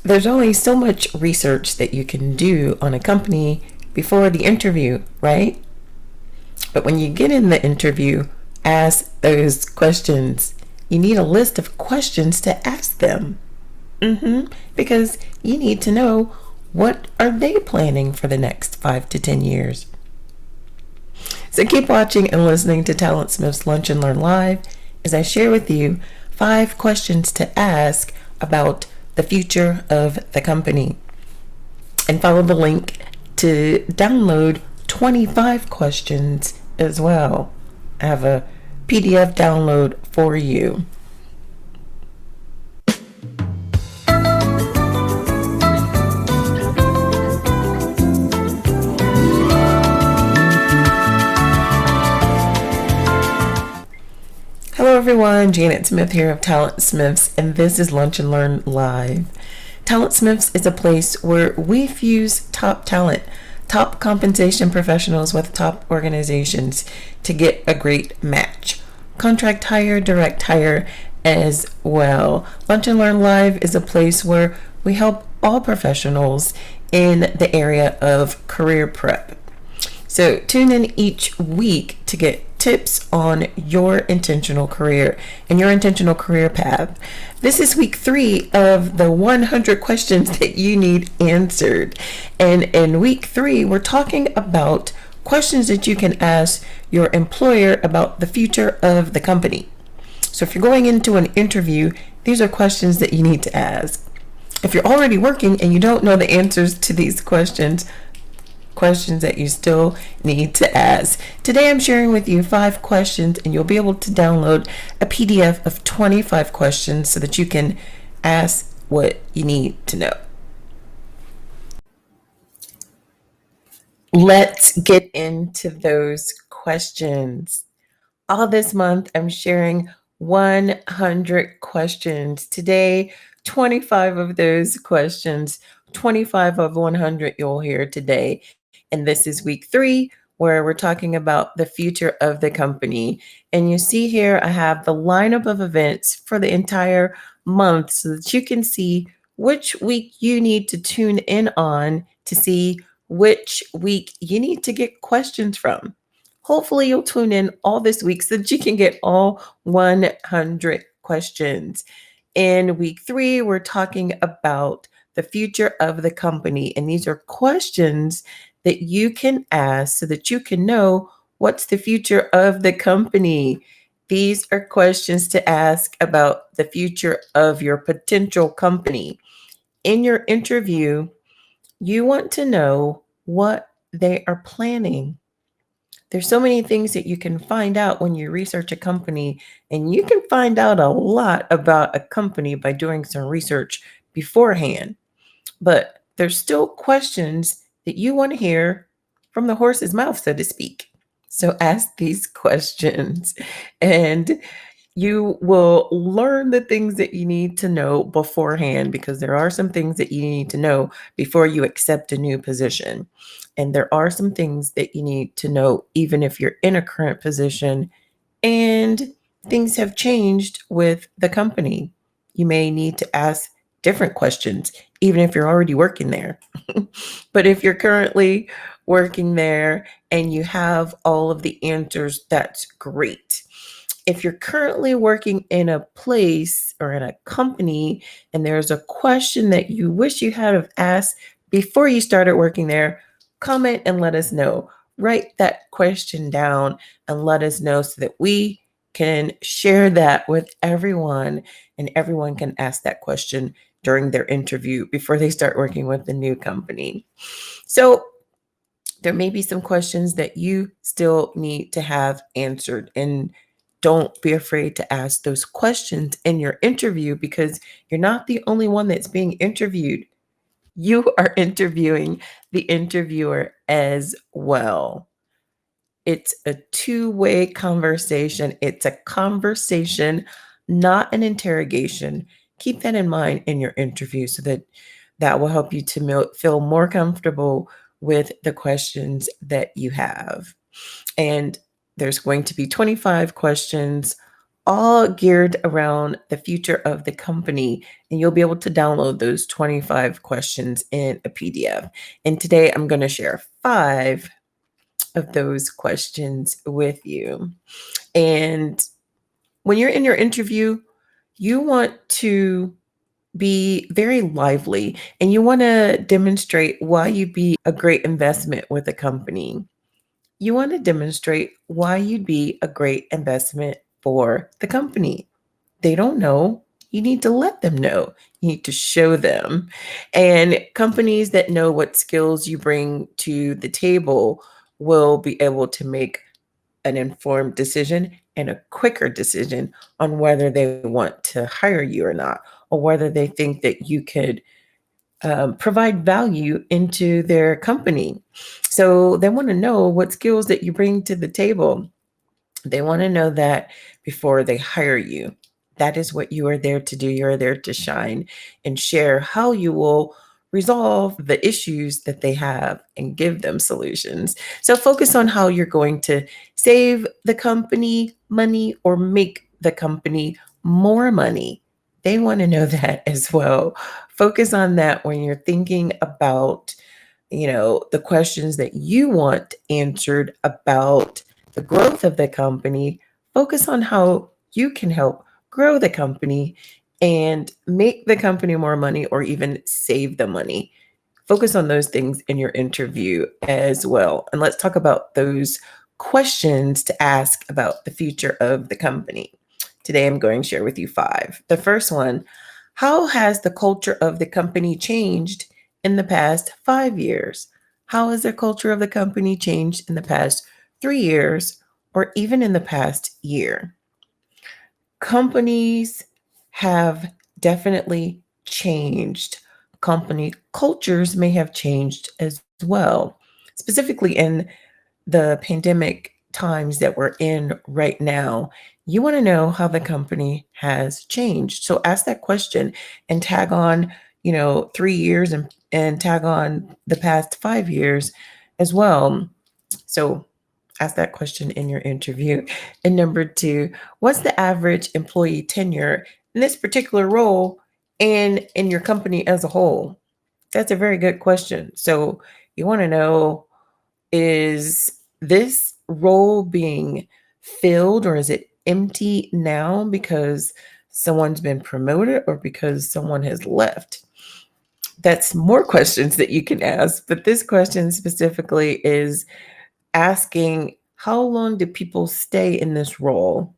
There's only so much research that you can do on a company before the interview, right? But when you get in the interview, ask those questions. You need a list of questions to ask them. Because you need to know, what are they planning for the next 5 to 10 years. So keep watching and listening to TalentSmith's Lunch and Learn Live as I share with you 5 questions to ask about the future of the company. And follow the link to download 25 questions as well. I have a PDF download for you. Hello everyone, Janet Smith here of TalentSmiths, and this is Lunch and Learn Live. TalentSmiths is a place where we fuse top talent, top compensation professionals with top organizations to get a great match. Contract hire, direct hire as well. Lunch and Learn Live is a place where we help all professionals in the area of career prep. So tune in each week to get tips on your intentional career and your intentional career path. This is week 3 of the 100 questions that you need answered. And in week 3, we're talking about questions that you can ask your employer about the future of the company. So if you're going into an interview, these are questions that you need to ask. If you're already working and you don't know the answers to these questions that you still need to ask. Today I'm sharing with you 5 questions, and you'll be able to download a PDF of 25 questions so that you can ask what you need to know. Let's get into those questions. All this month I'm sharing 100 questions. Today, 25 of those questions, 25 of 100 you'll hear today. And this is week 3, where we're talking about the future of the company. And you see here, I have the lineup of events for the entire month so that you can see which week you need to tune in on to see which week you need to get questions from. Hopefully you'll tune in all this week so that you can get all 100 questions. In week 3, we're talking about the future of the company. And these are questions that you can ask so that you can know what's the future of the company. These are questions to ask about the future of your potential company. In your interview, you want to know what they are planning. There's so many things that you can find out when you research a company, and you can find out a lot about a company by doing some research beforehand. But there's still questions that you want to hear from the horse's mouth, so to speak. So ask these questions, and you will learn the things that you need to know beforehand, because there are some things that you need to know before you accept a new position. And there are some things that you need to know even if you're in a current position and things have changed with the company. You may need to ask different questions, even if you're already working there. But if you're currently working there and you have all of the answers, that's great. If you're currently working in a place or in a company and there's a question that you wish you had have asked before you started working there, comment and let us know. Write that question down and let us know so that we can share that with everyone, and everyone can ask that question during their interview before they start working with the new company. So there may be some questions that you still need to have answered, and don't be afraid to ask those questions in your interview, because you're not the only one that's being interviewed. You are interviewing the interviewer as well. It's a two-way conversation. It's a conversation, not an interrogation. Keep that in mind in your interview so that will help you to feel more comfortable with the questions that you have. And there's going to be 25 questions, all geared around the future of the company. And you'll be able to download those 25 questions in a PDF. And today I'm going to share 5 of those questions with you. And when you're in your interview, you want to be very lively and you want to demonstrate why you'd be a great investment with a company. You want to demonstrate why you'd be a great investment for the company. They don't know. You need to let them know. You need to show them. And companies that know what skills you bring to the table will be able to make an informed decision and a quicker decision on whether they want to hire you or not, or whether they think that you could provide value into their company. So they want to know what skills that you bring to the table. They want to know that before they hire you. That is what you are there to do. You're there to shine and share how you will resolve the issues that they have and give them solutions. So focus on how you're going to save the company money or make the company more money. They want to know that as well. Focus on that when you're thinking about the questions that you want answered about the growth of the company. Focus on how you can help grow the company and make the company more money or even save the money. Focus on those things in your interview as well. And let's talk about those questions to ask about the future of the company. Today, I'm going to share with you 5. The first one: how has the culture of the company changed in the past 5 years? How has the culture of the company changed in the past 3 years or even in the past year? Companies have definitely changed. Company cultures may have changed as well. Specifically in the pandemic times that we're in right now, you want to know how the company has changed. So ask that question and tag on, 3 years and tag on the past 5 years as well. So ask that question in your interview. And number 2, what's the average employee tenure in this particular role and in your company as a whole? That's a very good question. So you want to know, is this role being filled or is it empty now because someone's been promoted or because someone has left? That's more questions that you can ask, but this question specifically is asking, how long do people stay in this role?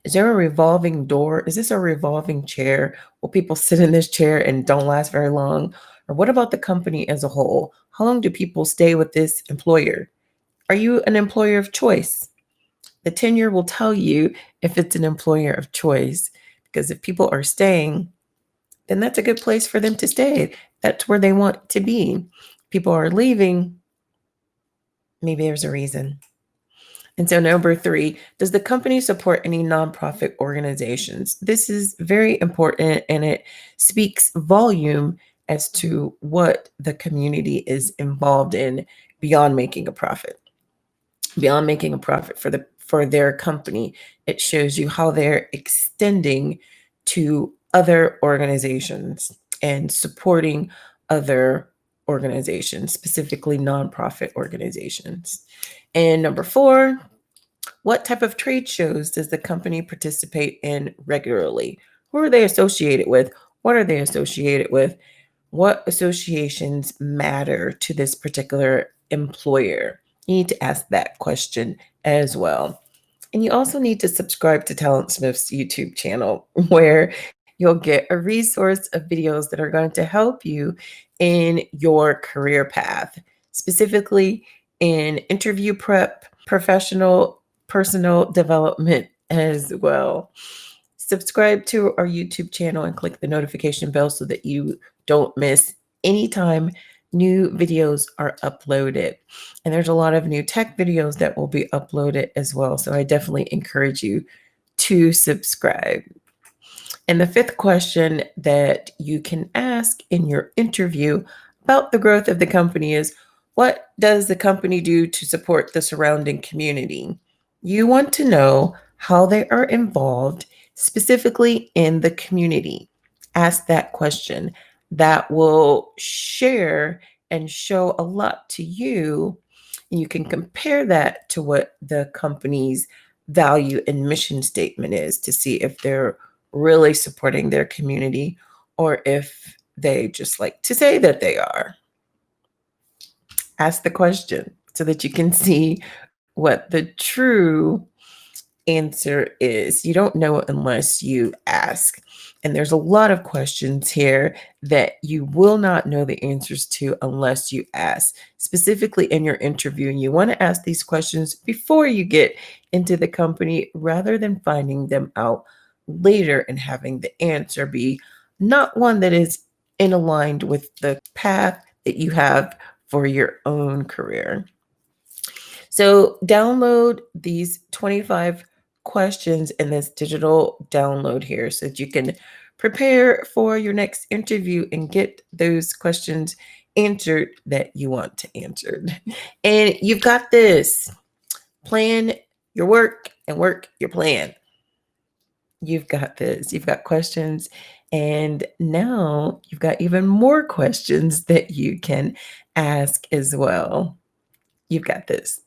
Is there a revolving door? Is this a revolving chair? Will people sit in this chair and don't last very long? Or what about the company as a whole? How long do people stay with this employer? Are you an employer of choice? The tenure will tell you if it's an employer of choice, because if people are staying, then that's a good place for them to stay. That's where they want to be. People are leaving, maybe there's a reason. And so number 3, does the company support any nonprofit organizations? This is very important and it speaks volume as to what the community is involved in beyond making a profit. Beyond making a profit for their company, it shows you how they're extending to other organizations and supporting other organizations, specifically nonprofit organizations. And number 4, what type of trade shows does the company participate in regularly? Who are they associated with? What are they associated with? What associations matter to this particular employer? You need to ask that question as well. And you also need to subscribe to TalentSmith's YouTube channel, where you'll get a resource of videos that are going to help you in your career path, specifically in interview prep, professional, personal development as well. Subscribe to our YouTube channel and click the notification bell so that you don't miss any time new videos are uploaded. And there's a lot of new tech videos that will be uploaded as well. So I definitely encourage you to subscribe. And the 5th question that you can ask in your interview about the growth of the company is, what does the company do to support the surrounding community? You want to know how they are involved specifically in the community. Ask that question. That will share and show a lot to you. And you can compare that to what the company's value and mission statement is to see if they're really supporting their community or if they just like to say that they are. Ask the question so that you can see what the true answer is. You don't know unless you ask. And there's a lot of questions here that you will not know the answers to unless you ask. Specifically in your interview, you want to ask these questions before you get into the company rather than finding them out later and having the answer be not one that is in aligned with the path that you have for your own career. So download these 25 questions in this digital download here so that you can prepare for your next interview and get those questions answered that you want to answer. And you've got this. Plan your work and work your plan. You've got this. You've got questions. And now you've got even more questions that you can ask as well. You've got this.